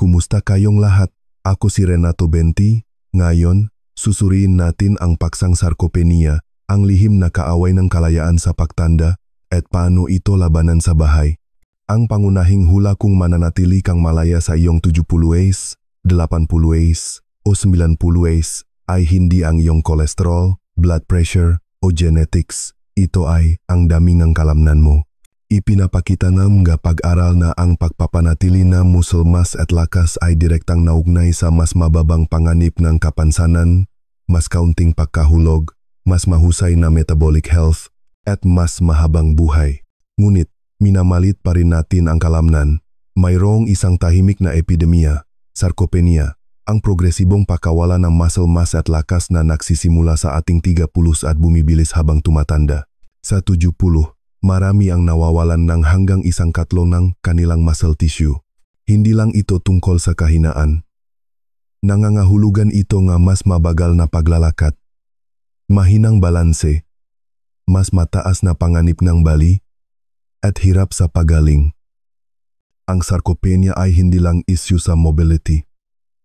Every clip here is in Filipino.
Kumusta kayong lahat? Ako si Renato Benti. Ngayon, susuriin natin ang paksang sarcopenia, ang lihim na kaaway ng kalayaan sa pagtanda, at paano ito labanan sa bahay. Ang pangunahing hula kung mananatili kang malaya sa iyong 70s, 80s, o 90s ay hindi ang iyong cholesterol, blood pressure, o genetics. Ito ay ang dami ng kalamnan mo. Ipinapakita ng mga pag-aral na ang pagpapanatili ng muscle mass at lakas ay direktang naugnay sa mas mababang panganib ng kapansanan, mas kaunting pagkahulog, mas mahusay na metabolic health, at mas mahabang buhay. Ngunit, minamalit pa rin natin ang kalamnan. Mayroong isang tahimik na epidemya, sarcopenia, ang progresibong pagkawala ng muscle mass at lakas na nagsisimula sa ating 30 at bumibilis habang tumatanda. Sa 70, marami ang nawawalan ng hanggang 1/4 ng kanilang muscle tissue. Hindi lang ito tungkol sa kahinaan. Nangangahulugan ito nga mas mabagal na paglalakad, mahinang balanse, mas mataas na panganib ng bali, at hirap sa pagaling. Ang sarcopenia ay hindi lang issue sa mobility.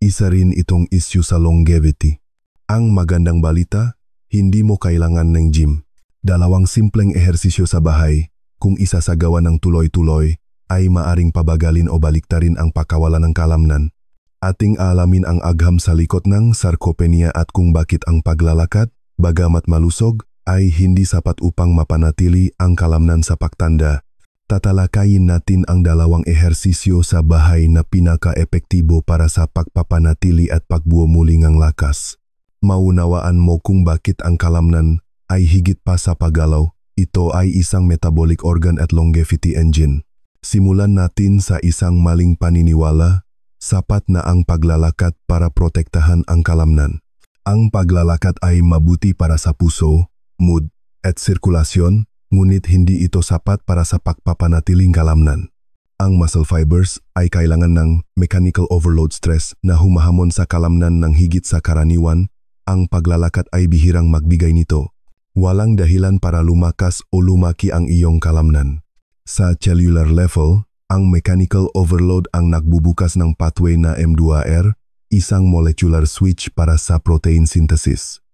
Isa rin itong issue sa longevity. Ang magandang balita, hindi mo kailangan ng gym. 2 simpleng ehersisyo sa bahay, kung isasagawa ng tuloy-tuloy, ay maaring pabagalin o baliktarin ang pagkawala ng kalamnan. Ating alamin ang agham sa likod ng sarcopenia at kung bakit ang paglalakad, bagamat malusog, ay hindi sapat upang mapanatili ang kalamnan sa pagtanda. Tatalakayin natin ang 2 ehersisyo sa bahay na pinaka-epektibo para sa pagpapanatili at pagbuo muli ng lakas. Maunawaan mo kung bakit ang kalamnan ay higit pa sa paggalaw. Ito ay isang metabolic organ at longevity engine. Simulan natin sa isang maling paniniwala, sapat na ang paglalakad para protektahan ang kalamnan. Ang paglalakad ay mabuti para sa puso, mood, at sirkulasyon, ngunit hindi ito sapat para sa pagpapanatiling kalamnan. Ang muscle fibers ay kailangan ng mechanical overload stress na humahamon sa kalamnan ng higit sa karaniwan. Ang paglalakad ay bihirang magbigay nito. Walang dahilan para lumakas o lumaki ang iyong kalamnan. Sa cellular level, ang mechanical overload ang nagbubukas ng pathway na M2R, isang molecular switch para sa protein synthesis.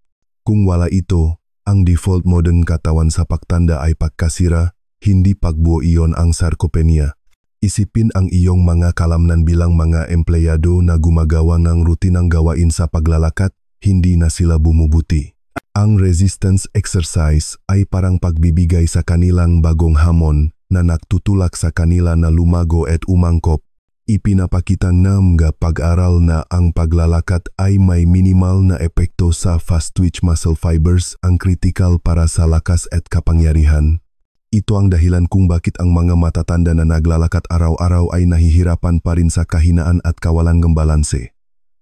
Kung wala ito, ang default mode ng katawan sa pagtanda ay pagkasira, hindi pagbuo. Iyon ang sarcopenia. Isipin ang iyong mga kalamnan bilang mga empleyado na gumagawa ng rutinang gawain sa paglalakad, hindi na sila bumubuti. Ang resistance exercise ay parang pagbibigay sa kanilang bagong hamon na nagtutulak sa kanila na lumago at umangkop. Ipinapakita ng mga pag-aral na ang paglalakad ay may minimal na epekto sa fast-twitch muscle fibers, ang kritikal para sa lakas at kapangyarihan. Ito ang dahilan kung bakit ang mga matatanda na naglalakad araw-araw ay nahihirapan pa rin sa kahinaan at kawalan ng balanse.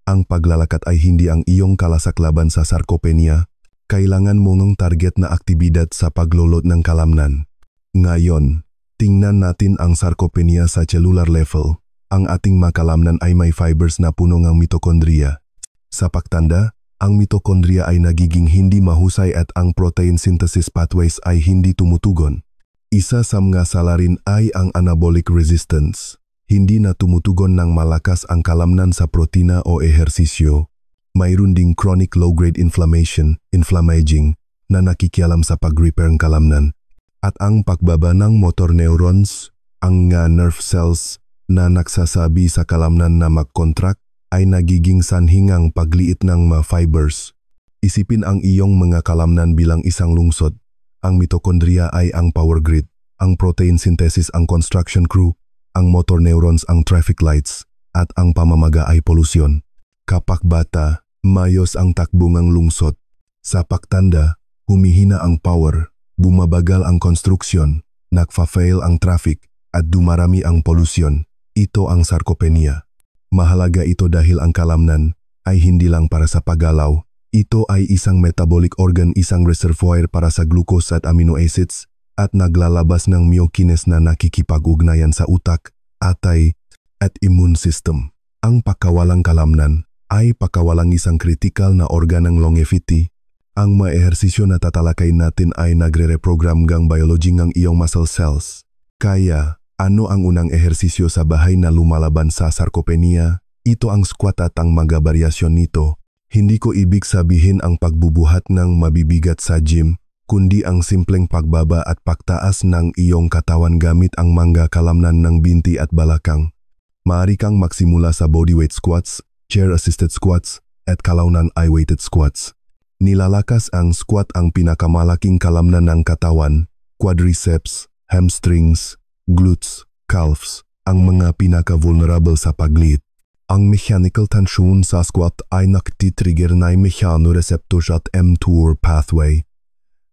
Ang paglalakad ay hindi ang iyong kalasak laban sa sarcopenia. Kailangan mo ng target na aktibidad sa paglulot ng kalamnan. Ngayon, tingnan natin ang sarcopenia sa cellular level. Ang ating makalamnan ay may fibers na puno ng mitokondria. Sa pagtanda, ang mitokondria ay nagiging hindi mahusay at ang protein synthesis pathways ay hindi tumutugon. Isa sa mga salarin ay ang anabolic resistance. Hindi na tumutugon ng malakas ang kalamnan sa protina o ehersisyo. Mayroon ding chronic low-grade inflammaging, na nakikialam sa pag-repair ng kalamnan. At ang pagbaba ng motor neurons, ang nerve cells na nagsasabi sa kalamnan na mag-contract, ay nagiging sanhingang pagliit ng mga fibers. Isipin ang iyong mga kalamnan bilang isang lungsod. Ang mitokondria ay ang power grid, ang protein synthesis ang construction crew, ang motor neurons ang traffic lights, at ang pamamaga ay polusyon. Kapag bata, mayos ang takbo ng lungsod. Sa pagtanda, humihina ang power, bumabagal ang konstruksyon, nagfa-fail ang traffic, at dumarami ang polusyon. Ito ang sarcopenia. Mahalaga ito dahil ang kalamnan ay hindi lang para sa paggalaw. Ito ay isang metabolic organ, isang reservoir para sa glucose at amino acids, at naglalabas ng myokines na nakikipag-ugnayan sa utak, atay, at immune system. Ang pagkawalang kalamnan ay pagkawalang isang kritikal na organ ng longevity. Ang mga ehersisyo na tatalakay natin ay nagre-reprogram ng biology ng iyong muscle cells. Kaya, ano ang unang ehersisyo sa bahay na lumalaban sa sarcopenia? Ito ang squat at ang mga baryasyon nito. Hindi ko ibig sabihin ang pagbubuhat ng mabibigat sa gym, kundi ang simpleng pagbaba at pagtaas ng iyong katawan gamit ang mga kalamnan ng binti at balakang. Maaari kang magsimula sa bodyweight squats, chair-assisted squats, at kalaunan ay weighted squats. Nilalakas ang squat ang pinakamalaking kalamnan ng katawan, quadriceps, hamstrings, glutes, calves, ang mga pinaka-vulnerable sa paglit. Ang mechanical tension sa squat ay naktitrigger na mechanoreceptor at mTOR pathway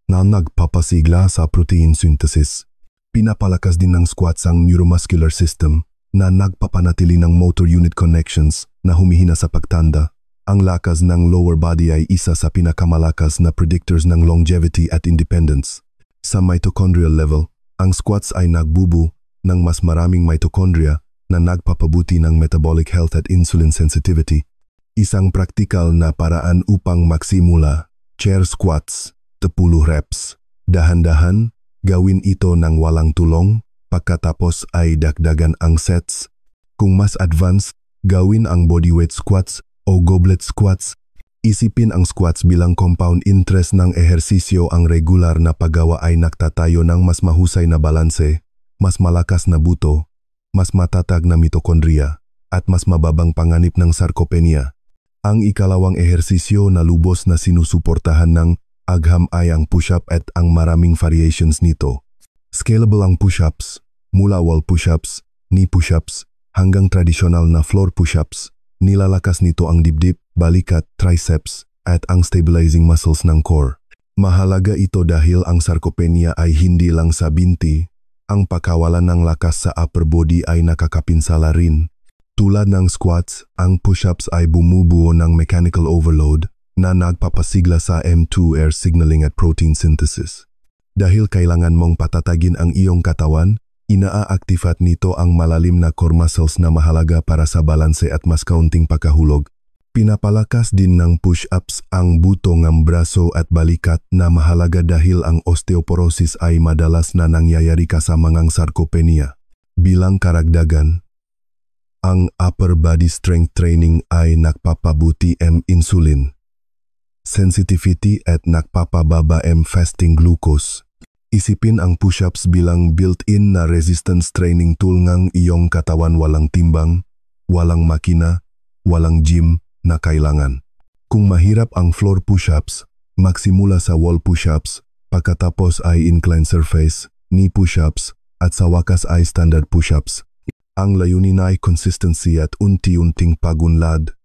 na nagpapasigla sa protein synthesis. Pinapalakas din ng squats ang neuromuscular system na nagpapanatili ng motor unit connections na humihina sa pagtanda. Ang lakas ng lower body ay isa sa pinakamalakas na predictors ng longevity at independence. Sa mitochondrial level, ang squats ay nagbubu ng mas maraming mitochondria na nagpapabuti ng metabolic health at insulin sensitivity. Isang praktikal na paraan upang magsimula, chair squats, 10 reps. Dahan-dahan, gawin ito ng walang tulong, pagkatapos ay dagdagan ang sets. Kung mas advanced, gawin ang bodyweight squats o goblet squats. Isipin ang squats bilang compound interest ng ehersisyo. Ang regular na paggawa ay nagtatayo ng mas mahusay na balanse, mas malakas na buto, mas matatag na mitokondria, at mas mababang panganib ng sarcopenia. Ang ikalawang ehersisyo na lubos na sinusuportahan ng agham ay ang push-up at ang maraming variations nito. Scalable ang push-ups, mula wall push-ups, knee push-ups, hanggang tradisyonal na floor push-ups. Nilalakas nito ang dibdib, balikat, triceps, at ang stabilizing muscles ng core. Mahalaga ito dahil ang sarcopenia ay hindi lang sa binti. Ang pagkawalan ng lakas sa upper body ay nakakapinsala rin. Tulad ng squats, ang push-ups ay bumubuo ng mechanical overload na nagpapasigla sa mTOR signaling at protein synthesis. Dahil kailangan mong patatagin ang iyong katawan, inaa-activate nito ang malalim na core muscles na mahalaga para sa balanse at mas kaunting pagkahulog. Pinapalakas din ng push-ups ang buto ng braso at balikat na mahalaga dahil ang osteoporosis ay madalas na nangyayari kasama ng sarcopenia. Bilang karagdagan, ang upper body strength training ay nagpapabuti insulin sensitivity at nagpapababa fasting glucose. Isipin ang push-ups bilang built-in na resistance training tool ng iyong katawan. Walang timbang, walang makina, walang gym na kailangan. Kung mahirap ang floor push-ups, magsimula sa wall push-ups, pagkatapos ay incline surface, knee push-ups, at sa wakas ay standard push-ups. Ang layunin ay consistency at unti-unting pagunlad.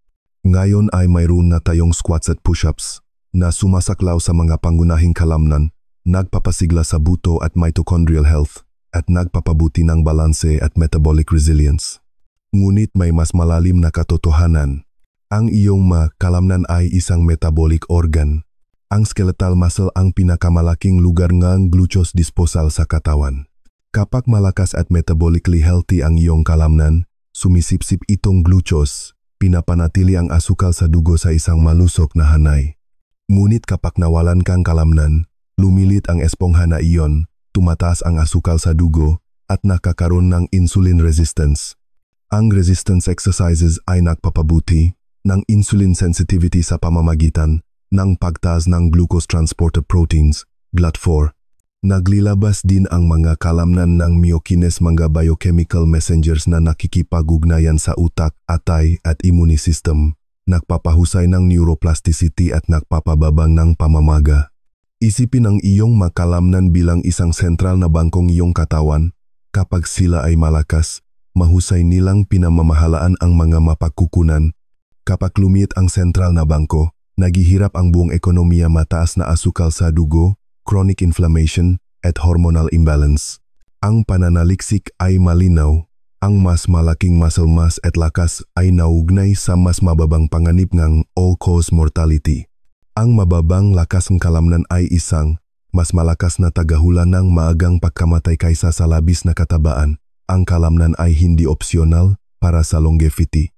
Ngayon ay mayroon na tayong squats at push-ups na sumasaklaw sa mga pangunahing kalamnan, nagpapasigla sa buto at mitochondrial health, at nagpapabuti ng balanse at metabolic resilience. Ngunit may mas malalim na katotohanan. Ang iyong kalamnan ay isang metabolic organ. Ang skeletal muscle ang pinakamalaking lugar ng glucose disposal sa katawan. Kapag malakas at metabolically healthy ang iyong kalamnan, sumisipsip itong glucose, pinapanatili ang asukal sa dugo sa isang malusog na hanay. Ngunit kapag nawalan kang kalamnan, lumilit ang espongha na iyon, tumataas ang asukal sa dugo, at nakakaroon ng insulin resistance. Ang resistance exercises ay nagpapabuti ng insulin sensitivity sa pamamagitan ng pagtaas ng glucose transporter proteins, GLUT4. Naglilabas din ang mga kalamnan ng myokines, mga biochemical messengers na nakikipag-ugnayan sa utak, atay at immune system, nagpapahusay ng neuroplasticity at nagpapababang ng pamamaga. Isipin ang iyong makalamnan bilang isang sentral na bangkong iyong katawan. Kapag sila ay malakas, mahusay nilang pinamamahalaan ang mga mapagkukunan. Kapag lumiit ang sentral na bangko, naghihirap ang buong ekonomiya, mataas na asukal sa dugo, chronic inflammation, at hormonal imbalance. Ang pananaliksik ay malinaw. Ang mas malaking muscle mass at lakas ay naugnay sa mas mababang panganib ng all-cause mortality. Ang mababang lakas ng kalamnan ay isang mas malakas na tagahula ng maagang pagkamatay kaysa sa labis na katabaan. Ang kalamnan ay hindi opsyonal para sa longevity.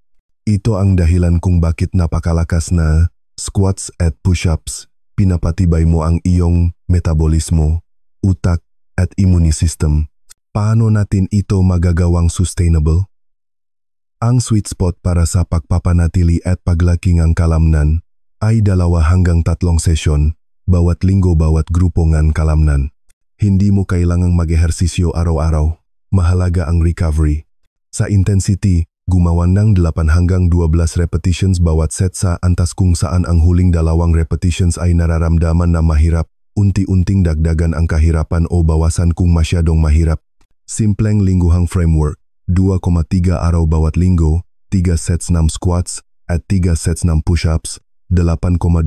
Ito ang dahilan kung bakit napakalakas na squats at push-ups. Pinapatibay mo ang iyong metabolismo, utak at immune system. Paano natin ito magagawang sustainable? Ang sweet spot para sa pagpapanatili at paglaki ng kalamnan ay 2 hanggang 3 sesyon, bawat linggo bawat grupo ng kalamnan. Hindi mo kailangang mag-ehersisyo araw-araw. Mahalaga ang recovery. Sa intensity, gumawa ng 8 hanggang 12 repetitions bawat set sa antas kung saan ang huling 2 repetitions ay nararamdaman na mahirap, unti-unting dagdagan ang kahirapan o bawasan kung masyadong mahirap. Simpleng lingguhang framework. 2,3 araw bawat linggo, 3 sets ng squats, at 3 sets ng push-ups, 8,12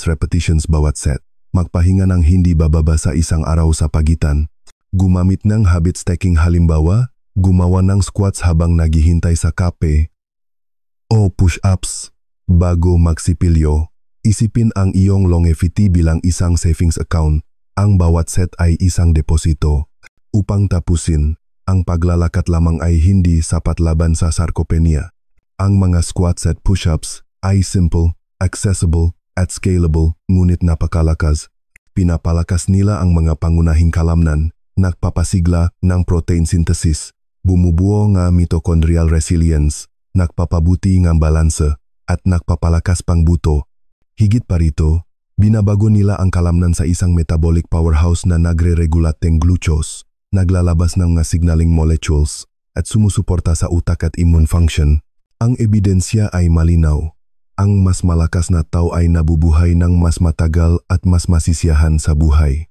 repetitions bawat set. Magpahinga ng hindi bababa sa isang araw sa pagitan. Gumamit ng habit stacking halimbawa, gumawa ng squats habang naghihintay sa kape o push-ups bago magsipilyo. Isipin ang iyong longevity bilang isang savings account. Ang bawat set ay isang deposito. Upang tapusin, ang paglalakad lamang ay hindi sapat laban sa sarcopenia. Ang mga squats at push-ups ay simple, accessible, at scalable, ngunit napakalakas. Pinapalakas nila ang mga pangunahing kalamnan, nagpapasigla ng protein synthesis, bumubuo ng mitochondrial resilience, nagpapabuti ng balanse, at nagpapalakas pang buto. Higit pa rito, binabago nila ang kalamnan sa isang metabolic powerhouse na nagre-regulate ng glucose, naglalabas ng mga signaling molecules, at sumusuporta sa utak at immune function. Ang ebidensya ay malinaw. Ang mas malakas na tao ay nabubuhay ng mas matagal at mas masisiyahan sa buhay.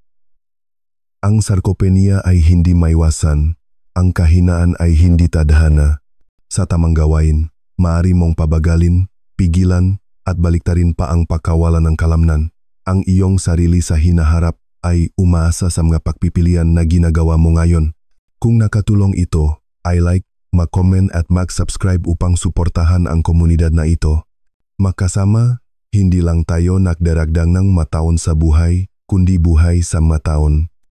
Ang sarcopenia ay hindi maiwasan. Ang kahinaan ay hindi tadhana. Sa tamang gawain, maaari mong pabagalin, pigilan, at baliktarin pa ang pagkawalan ng kalamnan. Ang iyong sarili sa hinaharap ay umaasa sa mga pagpipilian na ginagawa mo ngayon. Kung nakatulong ito, i-like, mag-comment at mag-subscribe upang suportahan ang komunidad na ito. Magkasama, hindi lang tayo nagdaragdang ng mataon sa buhay, kundi buhay sa mataon.